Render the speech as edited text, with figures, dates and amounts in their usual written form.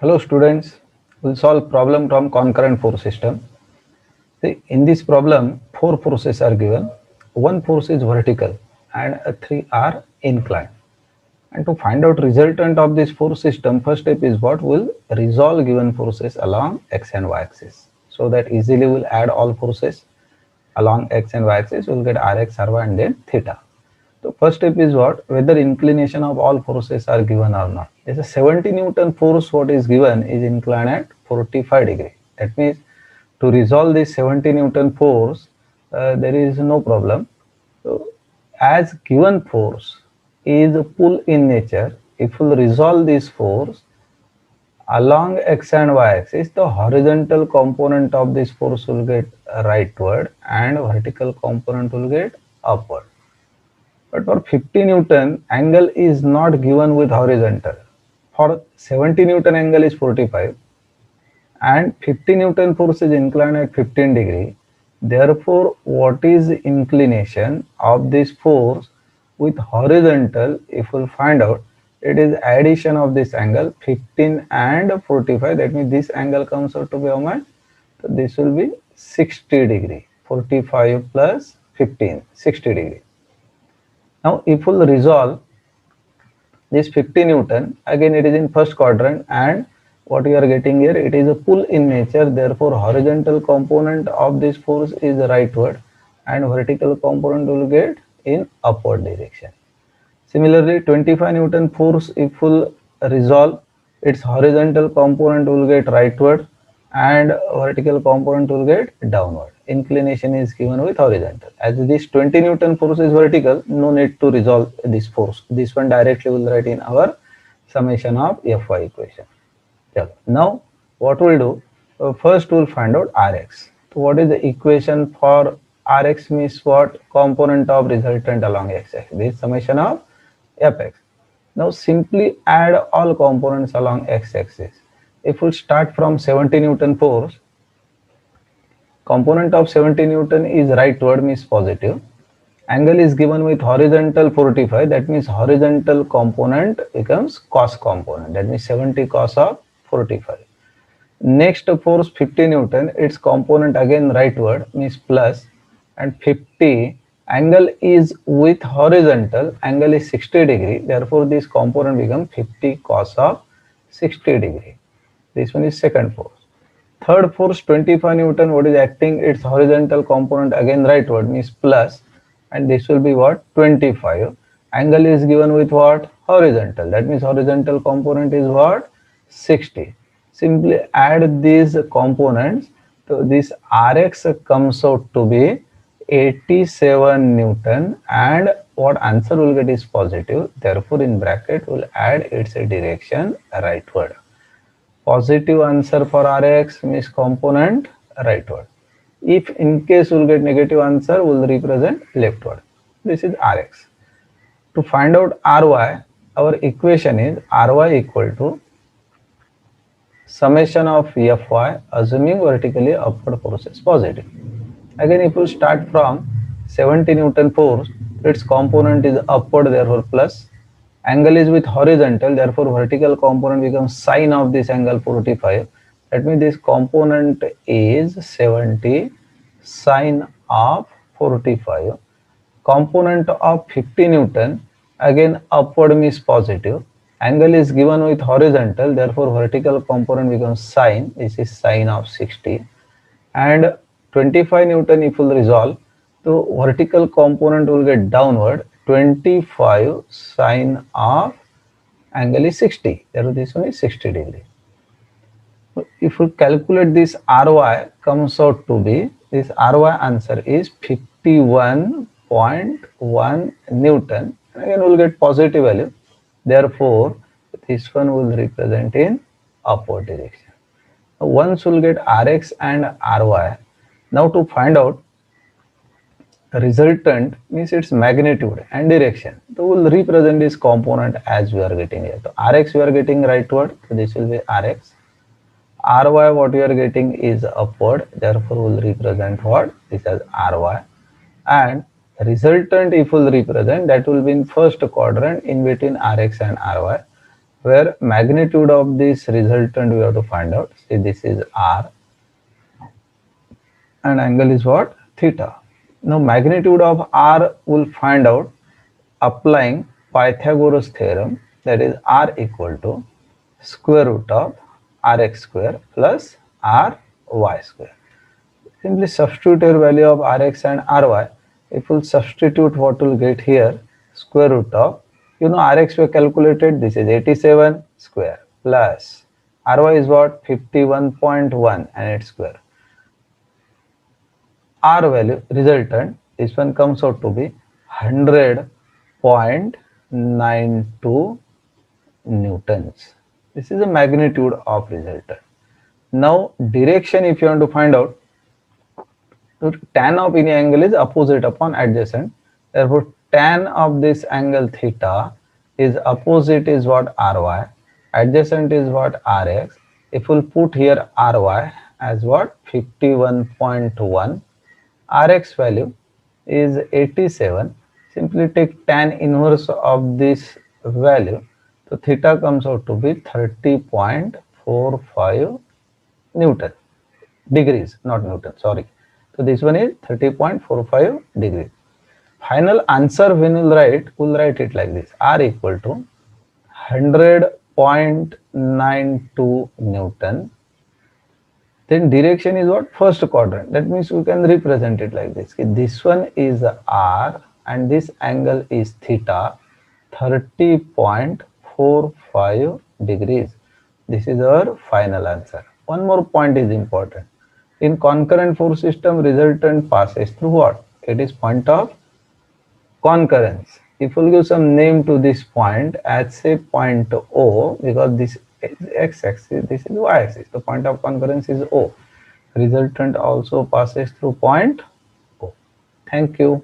Hello students, we'll solve problem from concurrent force system. See, in this problem, four forces are given. One force is vertical and three are inclined. And to find out resultant of this force system, first step is what? We'll resolve given forces along x and y axis. So that easily we'll add all forces along x and y axis. We'll get rx, ry and then theta. So first step is what? Whether inclination of all forces are given or not. There's a 70 Newton force what is given is inclined at 45 degree. That means to resolve this 70 Newton force, there is no problem. So as given force is pull in nature, if we resolve this force along x and y axis, the horizontal component of this force will get rightward and vertical component will get upward. But for 50 Newton, angle is not given with horizontal. For 70 Newton, angle is 45 and 50 Newton force is inclined at 15 degree. Therefore, what is the inclination of this force with horizontal? If we'll find out, it is addition of this angle 15 and 45. That means this angle comes out to be how much? So this will be 60 degree. 45 plus 15, 60 degree. Now, if we'll resolve this 50 Newton, again it is in first quadrant and what we are getting here, it is a pull in nature. Therefore, horizontal component of this force is rightward and vertical component will get in upward direction. Similarly, 25 Newton force, if we'll resolve, its horizontal component will get rightward and vertical component will get downward. Inclination is given with horizontal. As this 20 Newton force is vertical, no need to resolve this force. This one directly will write in our summation of Fy equation. Now, what we'll do, first we'll find out Rx. So what is the equation for Rx means what? Component of resultant along x-axis. This summation of Fx. Now simply add all components along x-axis. If we start from 70 Newton force, component of 70 Newton is rightward means positive. Angle is given with horizontal 45. That means horizontal component becomes cos component. That means 70 cos of 45. Next force 50 Newton, its component again rightward means plus, and 50 angle is with horizontal, angle is 60 degree. Therefore, this component becomes 50 cos of 60 degree. This one is second force. Third force 25 Newton, what is acting? Its horizontal component again rightward means plus, and this will be what? 25. Angle is given with what? Horizontal. That means horizontal component is what? 60. Simply add these components. So this Rx comes out to be 87 Newton and what answer will get is positive. Therefore, in bracket we'll add its direction rightward. Positive answer for Rx means component rightward. If in case we'll get negative answer, we'll represent leftward. This is Rx. To find out Ry, our equation is Ry equal to summation of Fy assuming vertically upward force is positive. Again, if you start from 70 Newton force, its component is upward, therefore plus. Angle is with horizontal, therefore vertical component becomes sine of this angle 45. That means this component is 70 sine of 45. Component of 50 Newton, again upward means positive. Angle is given with horizontal, therefore vertical component becomes sine. This is sine of 60. And 25 Newton if we'll resolve, so vertical component will get downward. 25 sine of angle is 60. Therefore this one is 60 degree. If we calculate this Ry comes out to be, this Ry answer is 51.1 Newton. Again we'll get positive value. Therefore, this one will represent in upward direction. Once we'll get Rx and Ry. Now to find out resultant means its magnitude and direction. So we'll represent this component as we are getting here. So Rx we are getting rightward, so this will be Rx. Ry what we are getting is upward, therefore we'll represent what? This as Ry. And resultant if we'll represent, that will be in first quadrant in between Rx and Ry. where magnitude of this resultant we have to find out. See, this is R and angle is what? Theta. Now magnitude of R will find out applying Pythagoras theorem, that is R equal to square root of Rx square plus Ry square. Simply substitute your value of Rx and Ry. If we'll substitute, what we'll get here, square root of, Rx we calculated, this is 87 square plus Ry is what? 51.1 and its square. R value resultant, this one comes out to be 100.92 newtons. This is the magnitude of resultant. Now direction, if you want to find out, tan of any angle is opposite upon adjacent. Therefore tan of this angle theta is opposite is what? Ry. Adjacent is what? Rx. If we'll put here Ry as what? 51.1. Rx value is 87. Simply take tan inverse of this value. So theta comes out to be 30.45 Newton. Degrees, not Newton, sorry. So this one is 30.45 degrees. Final answer when we'll write it like this. R equal to 100.92 Newton. Then direction is what? First quadrant. That means we can represent it like this. This one is R and this angle is theta, 30.45 degrees. This is our final answer. One more point is important. In concurrent force system, resultant passes through what? It is point of concurrence. If we'll give some name to this point as say point O, because this is x-axis, this is y-axis. The point of concurrence is O. Resultant also passes through point O. Thank you.